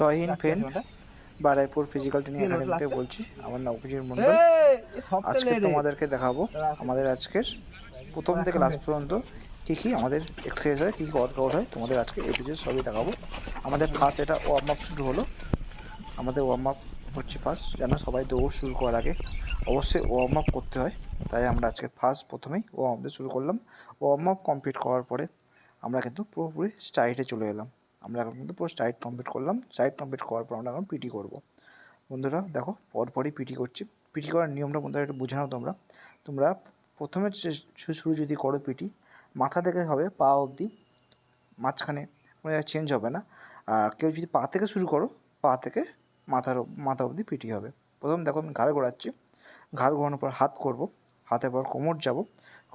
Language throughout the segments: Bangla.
জয় হিন্দ friend, Baruipur physical training academy থেকে বলছি। আমার নাম অভিজিৎ মণ্ডল। আজকে তোমাদেরকে দেখাবো আমাদের আজকের প্রথম থেকে লাস্ট পর্যন্ত কী কী আমাদের এক্সারসাইজ হয়, কী কী ওয়ার্কআউট হয়, তোমাদের আজকে এপিজে সবই দেখাবো। আমাদের ফার্স্ট এটা ওয়ার্ম আপ শুরু হলো। আমাদের ওয়ার্ম আপ হচ্ছে ফার্স্ট, যেন সবাই দৌড় শুরু করার আগে অবশ্যই ওয়ার্ম আপ করতে হয়। তাই আমরা আজকে প্রথমেই ওয়ার্ম আপ শুরু করলাম। ওয়ার্ম আপ কমপ্লিট করার পরে আমরা কিন্তু পুরোপুরি স্ট্রাইটে চলে এলাম। আমরা এখন কিন্তু পুরো স্ট্রাইট কমপ্লিট করলাম। স্ট্রাইট কমপ্লিট করার পর আমরা এখন পিটি করবো। বন্ধুরা দেখো, পরপরই পিটি করছি। পিটি করার নিয়মটা বন্ধুরা একটু বুঝে নাও। তোমরা প্রথমে শুরু যদি করো পিটি, মাথা থেকে হবে পা অবধি, মাঝখানে কোনো চেঞ্জ হবে না। আর কেউ যদি পা থেকে শুরু করো, পা থেকে মাথা অবধি পিটি হবে। প্রথম দেখো আমি ঘাড় ঘোরাচ্ছি। ঘাড় ঘোরানোর পর হাত করব, হাতের পর কোমর যাব,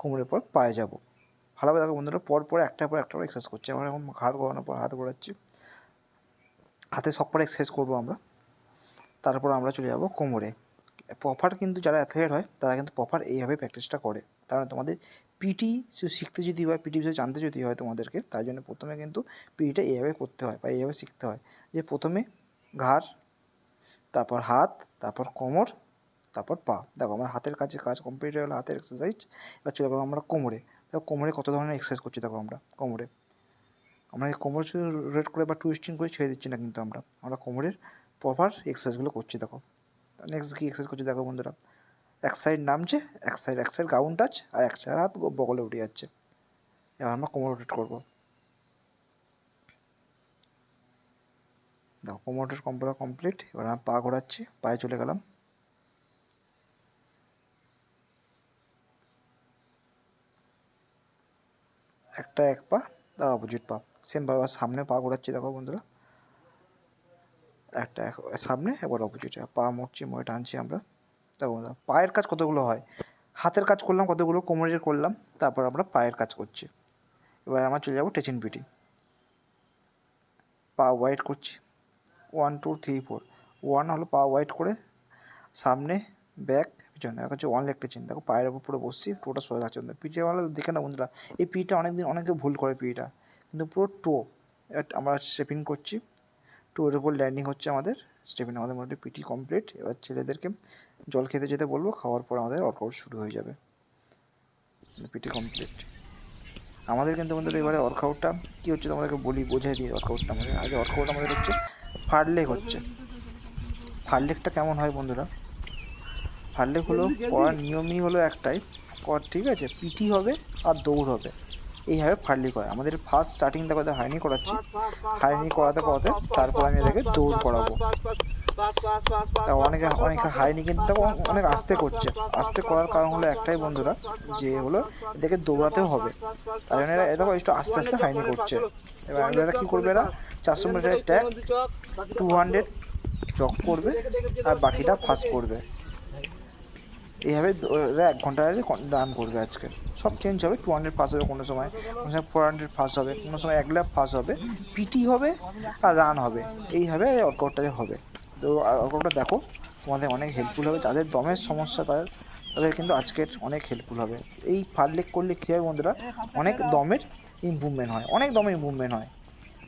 কোমরের পর পায়ে যাব। ভালোভাবে দেখো বন্ধুরা, পর একটার পর এক্সারসাইজ করছি। আমরা এখন ঘাড় ঘোরানোর পর হাত ঘোরাচ্ছি, হাতে সব পরে এক্সারসাইজ করবো আমরা। তারপর আমরা চলে যাব কোমরে। প্রপার কিন্তু যারা অ্যাথলেট হয় তারা কিন্তু প্রপার এইভাবে প্র্যাকটিসটা করে। কারণ তোমাদের পিটি শিখতে যদি হয়, পিটি বিষয়ে জানতে যদি হয় তোমাদেরকে, তাই জন্য প্রথমে কিন্তু পিটিটা এইভাবে করতে হয় বা এইভাবে শিখতে হয়। যে প্রথমে ঘাড়, তারপর হাত, তারপর কোমর, তারপর পা। দেখো আমার হাতের কাজ কমপ্লিট হয়ে গেলো, হাতের এক্সারসাইজ। এবার চলে গেলো আমরা কোমরে। দেখো কোমরে কত ধরনের এক্সারসাইজ করছি। দেখো আমরা কোমর শুধু রোটেট করে বা টুইস্টিং করে ছেড়ে দিচ্ছি না, কিন্তু আমরা কোমরের প্রপার এক্সারসাইজগুলো করছি। দেখো নেক্সট কী এক্সারসাইজ করছি দেখো বন্ধুরা, এক সাইড নামছে, এক সাইড গাউন টাচ, আর এক সাইড হাত বগলে উঠে যাচ্ছে। এবার আমরা কোমর রোটেট করবো। দেখো কোমর রোটেট কমপ্লিট। এবার আমরা পা ঘোরাচ্ছি, পায়ে চলে গেলাম। এক পা, দেখো অপোজিট পা সেম ভাবে সামনে পা ঘোরাচ্ছি। দেখো বন্ধুরা, একটা সামনে, একবার অপোজিটে পা মুড়ছি, মুড়ে টানছি আমরা। দেখো বন্ধুরা, পায়ের কাজ কতগুলো হয়, হাতের কাজ করলাম কতগুলো, কোমরের করলাম, তারপর আমরা পায়ের কাজ করছি। এবার আমরা চলে যাবো টেচিন পিটি। পা ওয়াইড করছি, 1 2 3 4। 1 হলো পা ওয়াইড করে সামনে, ব্যাক, পিছনে। এখন হচ্ছে 1 লেগ টেচিন। দেখো পায়ের উপর পুরো বসছি, টোটা সোজা থাকছে। পিঠে ভালো দেখে না বন্ধুরা, এই পিটা অনেকে ভুল করে পিটা, কিন্তু পুরো আমরা স্টেপিং করছি। টোর উপর ল্যান্ডিং হচ্ছে আমাদের স্টেপিং। আমাদের মোটামুটি পিটি কমপ্লিট। এবার ছেলেদেরকে জল খেতে যেতে বলবো, খাওয়ার পর আমাদের ওয়ার্কআউট শুরু হয়ে যাবে। পিটি কমপ্লিট আমাদের। কিন্তু বন্ধুরা এবারে ওয়ার্কআউটটা কী হচ্ছে তোমাদেরকে বোঝাই দিই। ওয়ার্কআউটটা আমাদের হচ্ছে ফার লেগ হচ্ছে। ফার লেগটা কেমন হয় বন্ধুরা, ফার লেগ হলো করার নিয়মই হলো একটাই, ঠিক আছে, পিটি হবে আর দৌড় হবে, এইভাবে ফার লেগ হয়। আমাদের ফার্স্ট স্টার্টিংটা কথা হাইনি করাচ্ছি, হাইনি করাতে তারপর আমি এদেরকে দৌড় করাবো। অনেকে হাইনি কিন্তু অনেক আস্তে করছে। আস্তে করার কারণ হলো একটাই বন্ধুরা, যে হলো এদেরকে দৌড়াতেও হবে, তাই জন্য এরা একটু আস্তে আস্তে হাইনি করছে। এবার এরা কী করবে, এরা 400 মিটারের ট্যাগ 200 জগ করবে আর বাকিটা ফাস্ট করবে। এইভাবে এরা 1 ঘন্টা রান করবে। আজকে সব চেঞ্জ হবে, 200 ফাস্ট হবে, কোনো সময় 400 ফাস্ট হবে, কোনো সময় 1 লাখ ফাস্ট হবে, পিটি হবে আর রান হবে। এইভাবে ওয়ার্কআউটটা হবে। তো ওয়ার্কআউটটা দেখো, তোমাদের অনেক হেল্পফুল হবে। যাদের দমের সমস্যা তাদের কিন্তু আজকের অনেক হেল্পফুল হবে। এই ফার লেগ করলে কী হয় বন্ধুরা, অনেক দমের ইমপ্রুভমেন্ট হয়,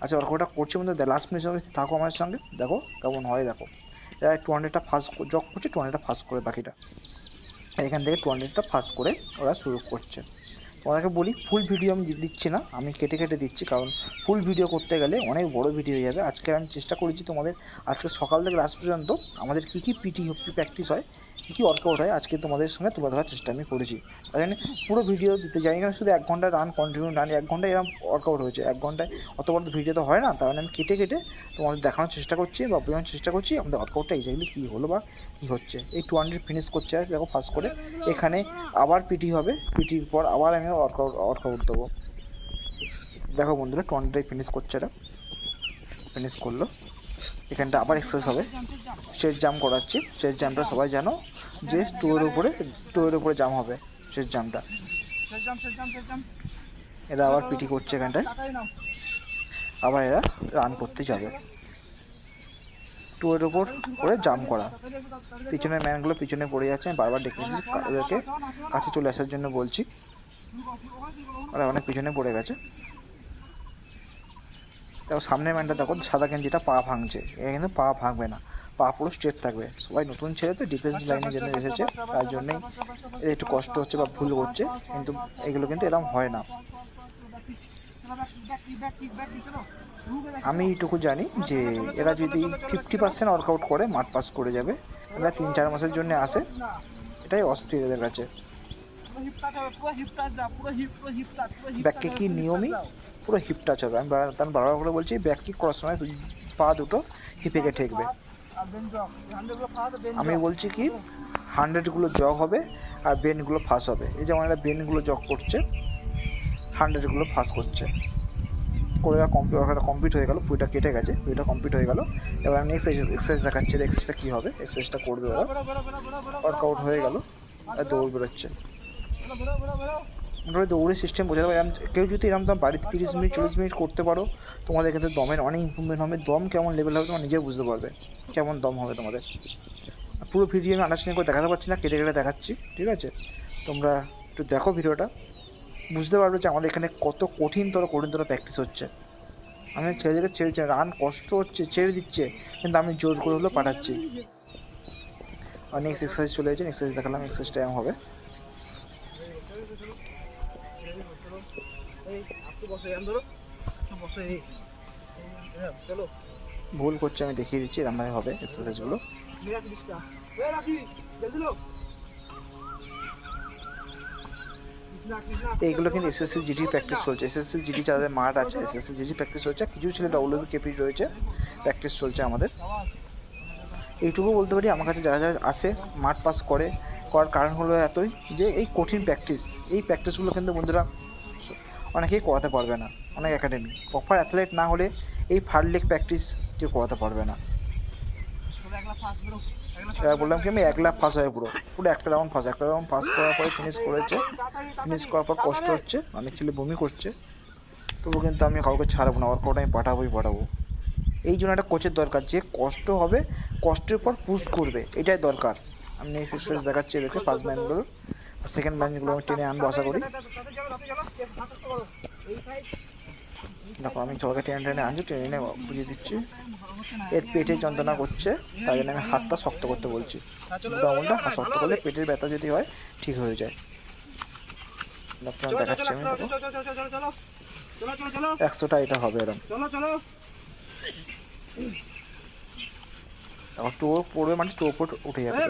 আচ্ছা ওয়ার্কআউটটা করছে বন্ধুরা, লাস্ট মিনিট থাকো আমার সঙ্গে, দেখো কেমন হয়। দেখো এরা 200টা ফাস্ট জগ করছে, 200টা ফাস্ট করে, বাকিটা এখান থেকে 200টা ফাস্ট করে ওরা শুরু করছে। তোমাদেরকে বলি, ফুল ভিডিও আমি দিচ্ছি না, আমি কেটে দিচ্ছি, কারণ ফুল ভিডিও করতে গেলে অনেক বড় ভিডিও হয়ে যাবে। আজকে আমি চেষ্টা করেছি তোমাদের আজকে সকাল থেকে লাস্ট পর্যন্ত আমাদের কী কী পিটি প্র্যাকটিস হয়, কী কী ওয়ার্কআউট হয়, আজকে তোমাদের সঙ্গে তুলে ধরার চেষ্টা আমি করেছি। তাই জন্য পুরো ভিডিও দিতে যাই না, শুধু 1 ঘন্টা রান কন্টিনিউ রান, 1 ঘন্টায় এরকম ওয়ার্কআউট হয়েছে, 1 ঘন্টায় অত বড় ভিডিও তো হয় না। তাই জন্য আমি কেটে তোমাদের দেখানোর চেষ্টা করছি বা বোঝানোর চেষ্টা করছি আমাদের ওয়ার্কআউটটা এক্স্যাক্টলি কী হলো বা কী হচ্ছে। এই 200 ফিনিশ করছে আর দেখো ফাস্ট করে, এখানে আবার পিটি হবে, পিটির পর আবার আমি ওয়ার্কআউট দেবো। দেখো বন্ধুরা 200টাই ফিনিশ করছে, এরা ফিনিশ করলো। এখানটা আবার এক্সারসাইজ হবে, স্ট্রেট জাম্প করাচ্ছি। স্ট্রেট জাম্পটা সবাই জানো যে টোয়ের উপরে জাম্প হবে, স্ট্রেট জাম্পটা। এরা আবার পিটি করছে এখানটায়, আবার এরা রান করতে যাবে। টোয়ের উপর করে জাম্প করা, পিছনের ম্যানগুলো পিছনে পড়ে যাচ্ছে, আমি বারবার ডেকে ওদেরকে কাছে চলে আসার জন্য বলছি, ওরা অনেক পিছনে পড়ে গেছে। দেখো সামনের ম্যানটা দেখো সাদা গেঞ্জিটা পা ভাঙছে, এ কিন্তু পা ভাঙবে না, পা পুরো স্ট্রেট থাকবে। সবাই নতুন ছেলে তো ডিফেন্স লাইনের জন্য এসেছে, তার জন্যই একটু কষ্ট হচ্ছে বা ভুল করছে, কিন্তু এগুলো কিন্তু এরকম হয় না। আমি এইটুকু জানি যে এরা যদি 50% ওয়ার্কআউট করে মাঠ পাস করে যাবে। এরা 3-4 মাসের জন্য আসে, এটাই অস্থির এদের কাছে। ব্যাক কিক কি নিয়মই পুরো হিপ টাচ হবে। আমি বারবার করে বলছি ব্যাক কিক করার সময় পা দুটো হিপেকে ঠেকবে। আমি বলছি কি 100গুলো জগ হবে আর বেনগুলো ফাঁস হবে। এই যেমন এরা বেনগুলো জগ করছে, 100গুলো ফাঁস করছে করে কমপ্লিট হয়ে গেল, পুরোটা কেটে গেছে, পুরোটা কমপ্লিট হয়ে গেল। এবার আমি এক্সারসাইজ দেখাচ্ছি, এক্সারসাইজটা কী হবে, এক্সারসাইজটা করবে ওরা। ওয়ার্কআউট হয়ে গেল আর দৌড় বেরোচ্ছে। মোটামুটি দৌড়ের সিস্টেম বোঝা যাবে। কেউ যদি এরকম বাড়িতে 30 মিনিট 40 মিনিট করতে পারো, তোমাদের কিন্তু দমের অনেক ইম্প্রুভমেন্ট হবে। দম কেমন লেভেল হবে তোমরা নিজে বুঝতে পারবে, কেমন দম হবে তোমাদের। পুরো ভিডিও আমি আন্ডারস্ট্যান্ডিং করে দেখাতে পারছি না, কেটে কেটে দেখাচ্ছি, ঠিক আছে? তোমরা একটু দেখো ভিডিওটা, বুঝতে পারবে যে আমাদের এখানে কত কঠিনতর প্র্যাকটিস হচ্ছে। আমি ছেলেদেরকে ছেড়েছি, রান কষ্ট হচ্ছে ছেড়ে দিচ্ছে, কিন্তু আমি জোর করে হলেও পাঠাচ্ছি। আর নেক্সট এক্সারসাইজ চলে এসেছে, এক্সারসাইজ দেখালাম, এক্সারসাইজটা এমন হবে। ভুল করছে আমি দেখিয়ে দিচ্ছি, এরকমভাবে হবে এক্সারসাইজগুলো। এইগুলো কিন্তু এসএসসি জিডি প্র্যাকটিস চলছে। এসএসসি জিডি যাদের মাঠ আছে, এসএসসি জিডি প্র্যাকটিস চলছে। কিছু ছেলে ডব্লিউবিকেপি রয়েছে, প্র্যাকটিস চলছে আমাদের। এইটুকু বলতে পারি, আমার কাছে যারা যারা আসে মাঠ পাস করার কারণ হলো এতই যে এই কঠিন প্র্যাকটিস, এই প্র্যাকটিসগুলো কিন্তু বন্ধুরা অনেকেই করাতে পারবে না। অনেক একাডেমি প্রপার অ্যাথলেট না হলে এই ফার লেগ প্র্যাকটিস কেউ করাতে পারবে না। এবার বললাম কি আমি 1 লাখ ফাঁস হয়, পুরো একটা রাউন্ড ফাঁস করার পরে ফিনিশ করেছে। ফিনিশ করার পর কষ্ট হচ্ছে, অনেক ছেলে বমি করছে, তবু কিন্তু আমি কাউকে ছাড়বো না, ওয়ার্কআউট আমি পাঠাবো। এই জন্য একটা কোচের দরকার, যে কষ্ট হবে কষ্টের পর পুশ করবে, এটাই দরকার। আমি নেক্সট এক্সারসাইজ দেখাচ্ছি এদেরকে, ফার্স্ট ম্যানগুলো আর সেকেন্ড ম্যানগুলো আমি টেনে আনবো আশা করি। দেখো আমি সবাইকে টেনে আনছি, টেনে বুঝিয়ে দিচ্ছি। এর পেটে যন্ত্রণা করছে, তাই জন্য আমি হাতটা শক্ত করতে বলছি। আঙুলটা হাত শক্ত করলে পেটের ব্যথা যদি হয় ঠিক হয়ে যায়। দেখাচ্ছি আমি, দেখো 100টা এটা হবে এরকম। এখন টো পড়বে মানে টো উপর উঠে যাবে।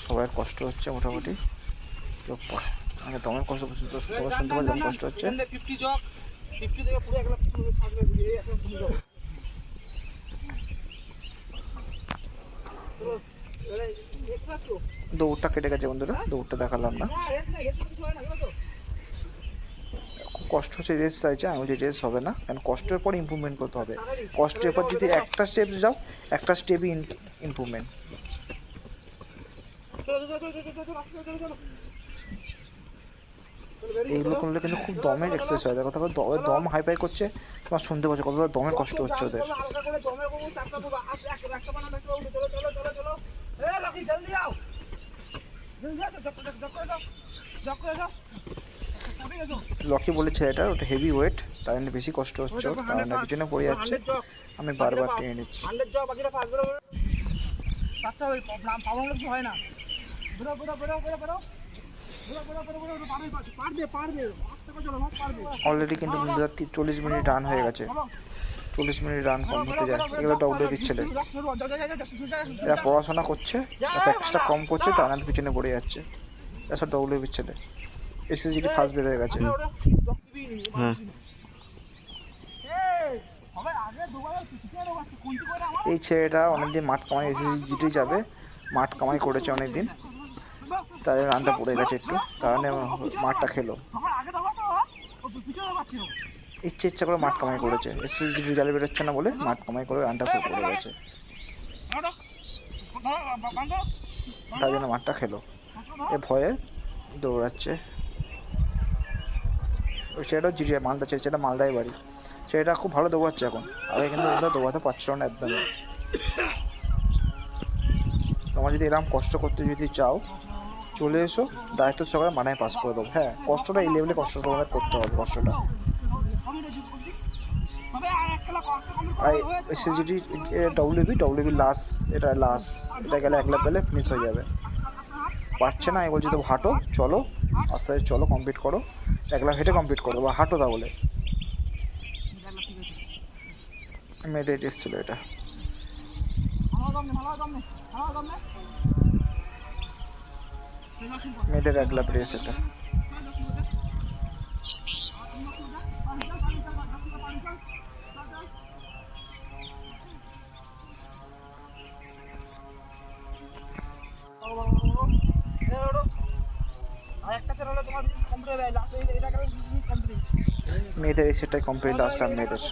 সবার কষ্ট হচ্ছে মোটামুটি, মানে দমের কষ্ট শুনতে পারলে দম কষ্ট হচ্ছে। দৌড়টা কেটে গেছে বন্ধুরা, দৌড়টা দেখালাম না। খুব কষ্ট হচ্ছে, রেস চাইছে, আমি বলছি রেস হবে না, কারণ কষ্টের পর ইম্প্রুভমেন্ট করতে হবে। কষ্টের পর যদি একটা স্টেপ যাও, একটা স্টেপই ইম্প্রুভমেন্ট। এইগুলো করলে কিন্তু খুব দমের এক্সারসাইজ হয়। দেখো তারপর দম হাইপাই করছে, তোমার শুনতে পাচ্ছ কতটা দমের কষ্ট হচ্ছে ওদের। লকি বলে ছেলেটা, ওটা হেভি ওয়েট, তার জন্য বেশি কষ্ট হচ্ছে, তার জন্য পিছনে পড়ে যাচ্ছে, আমি বারবার টেনে নিচ্ছি। অলরেডি কিন্তু 40 মিনিট রান হয়ে গেছে, 40 মিনিট রান কম হতে যায়। এগুলো ডব্লিউবির ছেলে, এরা পড়াশোনা করছে, প্র্যাকটিসটা কম করছে, তার জন্য পিছনে পড়ে যাচ্ছে। এরা সব ডব্লিউবির ছেলে, এসএসজিটি ফার্স্ট বের হয়ে গেছে। এই ছেলেটা অনেকদিন মাঠ কামাই এসএসজিটি যাবে, মাঠ কামাই করেছে অনেকদিন, তাই রানটা পড়ে গেছে একটু, তার জন্য মাঠটা খেলো। ইচ্ছা করে মাঠ কামাই করেছে, এসএসজি রেজাল্ট বেরোচ্ছে না বলে মাঠ কামাই করে রানটা পড়ে গেছে, তার জন্য মাঠটা খেলো। এ ভয়ে দৌড়াচ্ছে। ওই ছেলেটা জিরিয়া মালদা ছেলে, সেটা মালদায় বাড়ি, সেটা খুব ভালো দৌড়াচ্ছে এখন, আগে কিন্তু দৌড়াতে পারছিল না একদমই। তোমরা যদি এরকম কষ্ট করতে যদি চাও, চলে এসো, দায়িত্ব সহকারে মানায় পাস করে দেবো। হ্যাঁ, কষ্টটা এই লেভেলে কষ্ট তোমাদের করতে হবে, কষ্টটা। আর এসএসজিটি ডব্লিউবি লাস্ট, এটা লাস্ট, এটা গেলে 1 লাখ পেলে ফিনিশ হয়ে যাবে। পারছে না, আমি বলছি তো হাঁটো, চলো আস্তে আস্তে চলো, কমপ্লিট করো, 1 লাখ হেঁটে কমপ্লিট করো বা হাঁটো তাহলে। মেয়েদের এসেছিল এটা, মেয়েদের 1 লাখ রেস এটা। মেয়েদের এই সেটটাই কমপ্লিট, লাস্ট টাইম মেয়েদের।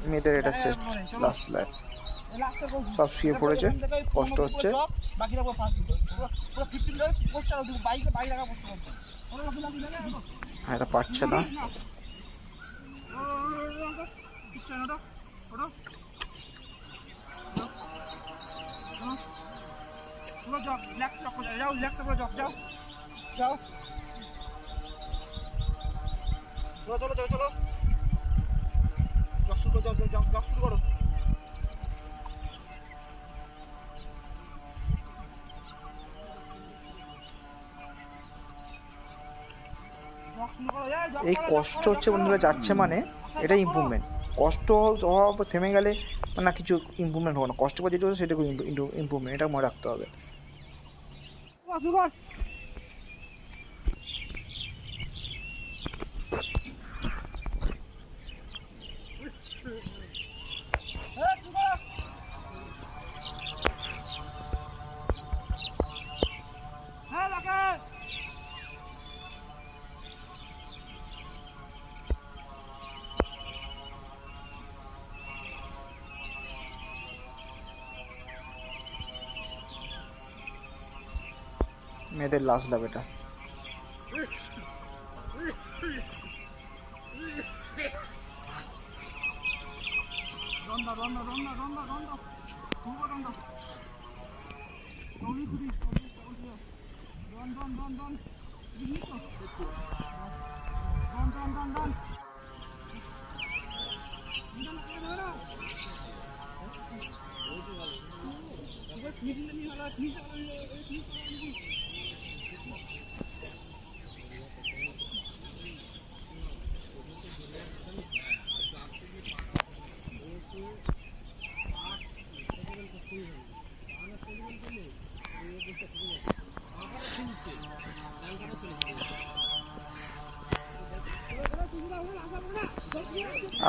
মেয়েদের এটা সেট লাস্ট লাইফ, সব শুয়ে পড়েছে, কষ্ট হচ্ছে। হ্যাঁ, এটা পারছে না। এই কষ্ট হচ্ছে বন্ধুরা, যাচ্ছে মানে এটা ইমপ্রুভমেন্ট। কষ্ট হওয়া থেমে গেলে না কিছু ইমপ্রুভমেন্ট হবে না, কষ্ট করে যেটা হচ্ছে সেটাকে ইমপ্রুভমেন্ট, এটা মনে রাখতে হবে। মেয়েদের লাস্ট লাভ এটা।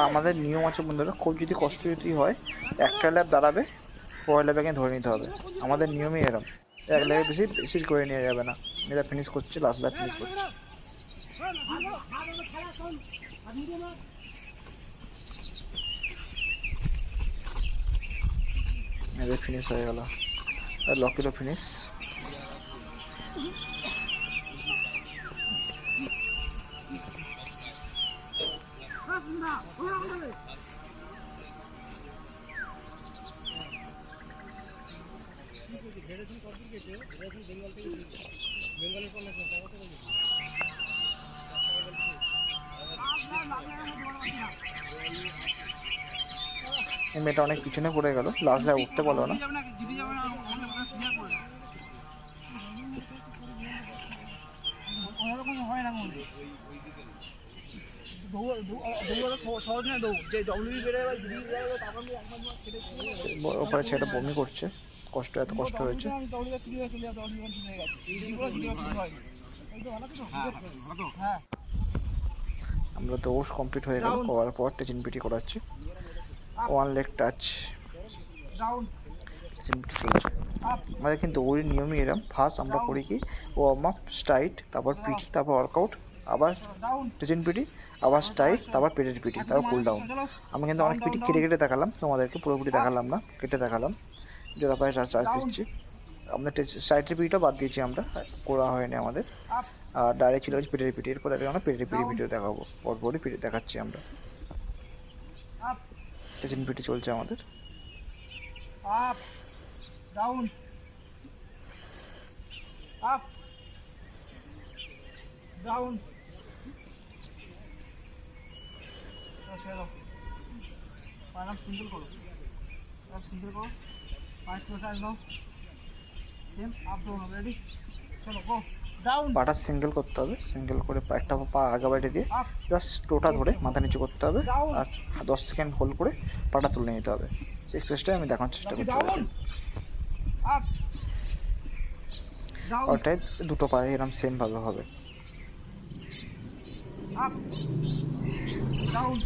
আমাদের নিয়ম আছে বন্ধুরা, খুব যদি কষ্ট যদি হয়, একটা ল্যাব দাঁড়াবে, পরের ল্যাবে ধরে নিতে হবে। আমাদের নিয়মই এরম, 1 ল্যাবে বেশি বেশি করে নিয়ে যাবে না। এটা ফিনিশ করছে, লাস্ট ল্যাব ফিনিশ করছে। এদের ফিনিশ হয়ে গেল, আর লকিরও ফিনিশ। মেয়েটা অনেক পিছনে পড়ে গেল, লাস্ট ল্যাব উঠতে পারলো না। ওপরে ছেলেটা বমি করছে, কষ্ট, এত কষ্ট হয়েছে। আমরা দৌড় কমপ্লিট হয়ে গেল, করার পর টেচিনপিটি করাচ্ছি। 1 লেগ টাচ টেচিনপিটি চলছে। আমাদের কিন্তু দৌড়ের নিয়মই এরম, ফার্স্ট আমরা করি কি ওয়ার্ম আপ, স্ট্রাইট, তারপর পিটি, তারপর ওয়ার্কআউট, আবার টেচিনপিটি, আবার স্ট্রাইট, তারপর পেটের পিটি, তারপর কুল ডাউন। আমি কিন্তু অনেক পিটি কেটে কেটে দেখালাম তোমাদেরকে, পুরোপুরি দেখালাম না, কেটে দেখালাম, যেটা প্রায় চার্জ দিচ্ছি। আমাদের স্ট্রাইটের পিটিটা বাদ দিয়েছি আমরা, করা হয়নি আমাদের। আর ডাইরেক্ট ছিল পেটের পিটি, এরপর আমরা পেটের পিটি ভিডিও দেখাবো, পরপরই পিটি দেখাচ্ছি আমরা। টেচিন পিটি চলছে আমাদের। ডাউন আপ ডাউন চলো পারাম সিঙ্গেল করো সিঙ্গেল করো 5 প্রসার নাও সেম আপ ডাউন রেডি চলো গো ডাউন পাটা সিঙ্গেল করতে হবে, সিঙ্গেল করে একটা পা আগা বাইরে দিয়ে জাস্ট টোটা ধরে মাথা নিচু করতে হবে আর 10 সেকেন্ড হোল্ড করে পাটা তুলে নিতে হবে। এক্সারসাইজটা আমি দেখানোর চেষ্টা করছি। আপ ডাউন ওটাই দুটো পায়ে এরকম সেম ভাবে হবে। আপ ডাউন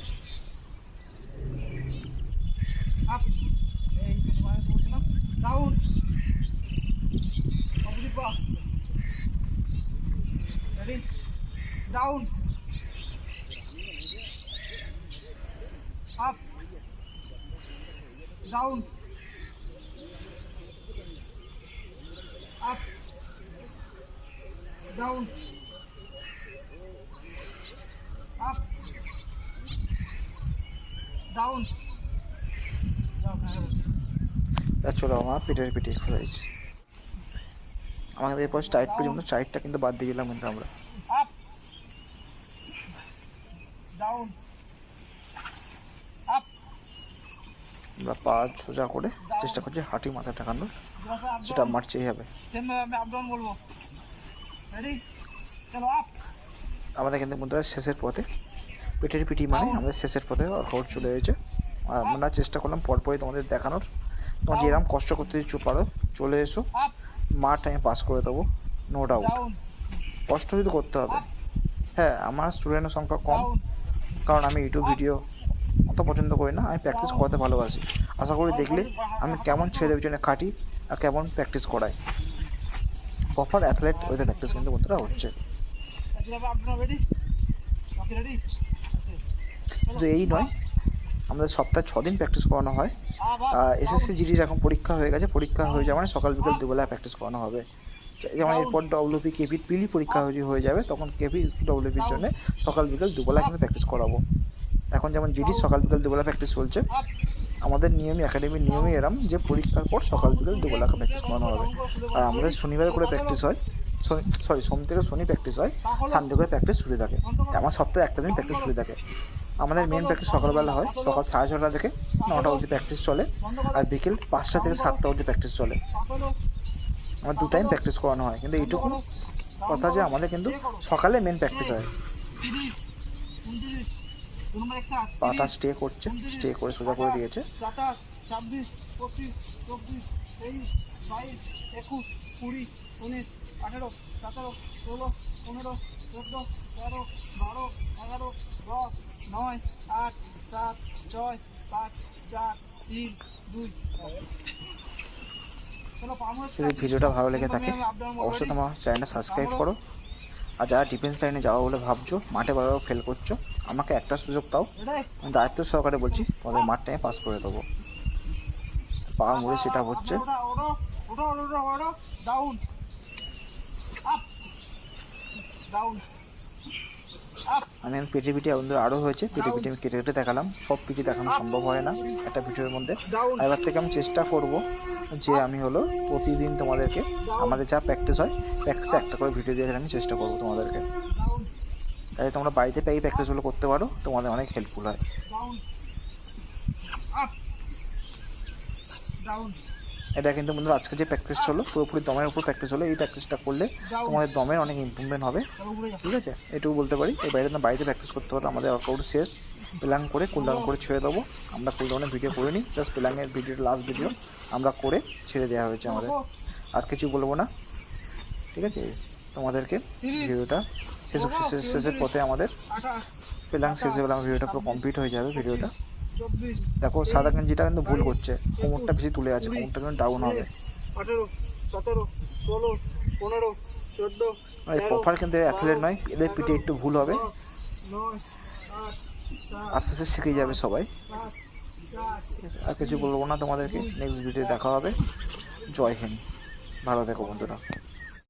আপ এই মানে বলছিলাম ডাউন অপোজিট পা ready down up down up down up down চলো আমার পিঠের পিঠে এক্সারসাইজ। আমাদের এরপর স্ট্রাইট পর্যন্ত, স্ট্রাইটটা কিন্তু বাদ দিয়ে গেলাম কিন্তু আমরা। আপ ডাউন আপ আমরা পা সোজা করে চেষ্টা করছি হাঁটি মাথা ঠেকানোর, সেটা মারছেই হবে। সেম আমি আপ ডাউন বলবো রেডি চলো আপ। আমাদের কিন্তু মধ্যে শেষের পথে পিঠের পিঠি মানে আমাদের শেষের পথে ওয়ার্কআউট চলে এসেছে। আর আমরা চেষ্টা করলাম পরপরই তোমাদের দেখানোর। তোমার যেরকম কষ্ট করতে পারো চলে এসো, মাঠ আমি পাস করে দেবো, নো ডাউট। কষ্ট যদি করতে হবে। হ্যাঁ, আমার স্টুডেন্টের সংখ্যা কম, কারণ আমি ইউটিউব ভিডিও অত পছন্দ করি না, আমি প্র্যাকটিস করাতে ভালোবাসি। আশা করি দেখলে আমি কেমন ছেলেদের পিছনে খাটি আর কেমন প্র্যাকটিস করাই। প্রপার অ্যাথলেট ওদের প্র্যাকটিস কিন্তু বন্ধুরা হচ্ছে। শুধু এই নয়, আমাদের সপ্তাহে 6 দিন প্র্যাকটিস করানো হয়। এসএসসি জিডির এখন পরীক্ষা হয়ে গেছে, পরীক্ষা হয়ে যাওয়া মানে সকাল বিকেল দুবেলা প্র্যাকটিস করানো হবে। যেমন এরপর ডব্লিউপি কেপির পিলি পরীক্ষা হয়ে যাবে, তখন কেপি ডব্লিউপির জন্য সকাল বিকেল দুবেলা কিন্তু প্র্যাকটিস করাবো। এখন যেমন জিডির সকাল বিকেল দুবেলা প্র্যাকটিস চলছে, আমাদের নিয়মই একাডেমির নিয়মই এরম যে পরীক্ষার পর সকাল বিকেল দুবেলা প্র্যাকটিস করানো হবে। আর আমাদের শনিবার করে প্র্যাকটিস হয়, সোম থেকে শনি প্র্যাকটিস হয়, সানডে করে প্র্যাকটিস ছুটি থাকে। আমার সপ্তাহে একটা দিন প্র্যাকটিস ছুটি থাকে। আমাদের মেন প্র্যাকটিস সকালবেলা হয়, সকাল 6:30 থেকে 9টা অবধি প্র্যাকটিস চলে, আর বিকেল 5টা থেকে 7টা অবধি প্র্যাকটিস চলে। আমার 2 টাইম প্র্যাকটিস করানো হয়, কিন্তু এইটুকু কথা যে আমাদের কিন্তু সকালে মেন প্র্যাকটিস হয়। পাটা স্টে করছে, স্টে করে সোজা করে দিয়েছে। 27, 26, 25, 24, 23, 22, 21, 20, 19, 18, 17, 16, 15, 14, 13, 12, 11, 10, 9, 8, 7, 6, 5, 4, 3, 2। যদি ভিডিওটা ভালো লেগে থাকে অবশ্যই তোমার চ্যানেলটা সাবস্ক্রাইব করো। আর যারা ডিফেন্স লাইনে যাওয়া বলে ভাবছো, মাঠে বারবার ফেল করছো, আমাকে একটা সুযোগ দাও, আমি দায়িত্ব সহকারে বলছি তোমাদের মাঠটা আমি পাস করে দেবো। পা মুড়ে সেটা হচ্ছে। আমি পিঠে পিঠে আমাদের আরও হয়েছে, পিঠে পিঠে আমি কেটে কেটে দেখালাম। সব পিঠে দেখানো সম্ভব হয় না একটা ভিডিওর মধ্যে। এবার থেকে আমি চেষ্টা করব যে আমি হলো প্রতিদিন তোমাদেরকে আমাদের যা প্র্যাকটিস হয়, প্র্যাকটিসে একটা করে ভিডিও দিয়ে আমি চেষ্টা করবো তোমাদেরকে। তাই তোমরা বাড়িতে এই প্র্যাকটিসগুলো করতে পারো, তোমাদের অনেক হেল্পফুল হয়। এটা কিন্তু বন্ধুরা আজকে যে প্র্যাকটিস হলো পুরোপুরি দমের উপর প্র্যাকটিস হলো। এই প্র্যাকটিসটা করলে তোমাদের দমের অনেক ইমপ্রুভমেন্ট হবে, ঠিক আছে? এটুকু বলতে পারি। এই বাইরে বাড়িতে প্র্যাকটিস করতে পারো। আমাদের ওয়ার্কআউট শেষ, প্ল্যাং করে কুলডাউন করে ছেড়ে দেবো। আমরা কুলডাউনের ভিডিও করে নিই, জাস্ট প্ল্যাংয়ের ভিডিওটা লাস্ট ভিডিও আমরা করে ছেড়ে দেওয়া হয়েছে আমাদের। আর কিছু বলবো না, ঠিক আছে? তোমাদেরকে ভিডিওটা শেষের পথে আমাদের প্ল্যাং শেষ হয়ে গেলে ভিডিওটা পুরো কমপ্লিট হয়ে যাবে। ভিডিওটা দেখো, সাদা গেঞ্জিটা কিন্তু ভুল করছে, কোমরটা বেশি তুলে আছে, কোমরটা কিন্তু ডাউন হবে। 18, 17, 16, 15, 14, প্রপার কিন্তু অ্যাথলেট নয়, এদের পিঠে একটু ভুল হবে, আস্তে আস্তে শিখে যাবে সবাই। আর কিছু বলবো না তোমাদেরকে, নেক্সট ভিডিও দেখা হবে। জয় হিন্দ, ভালো থেকো বন্ধুরা।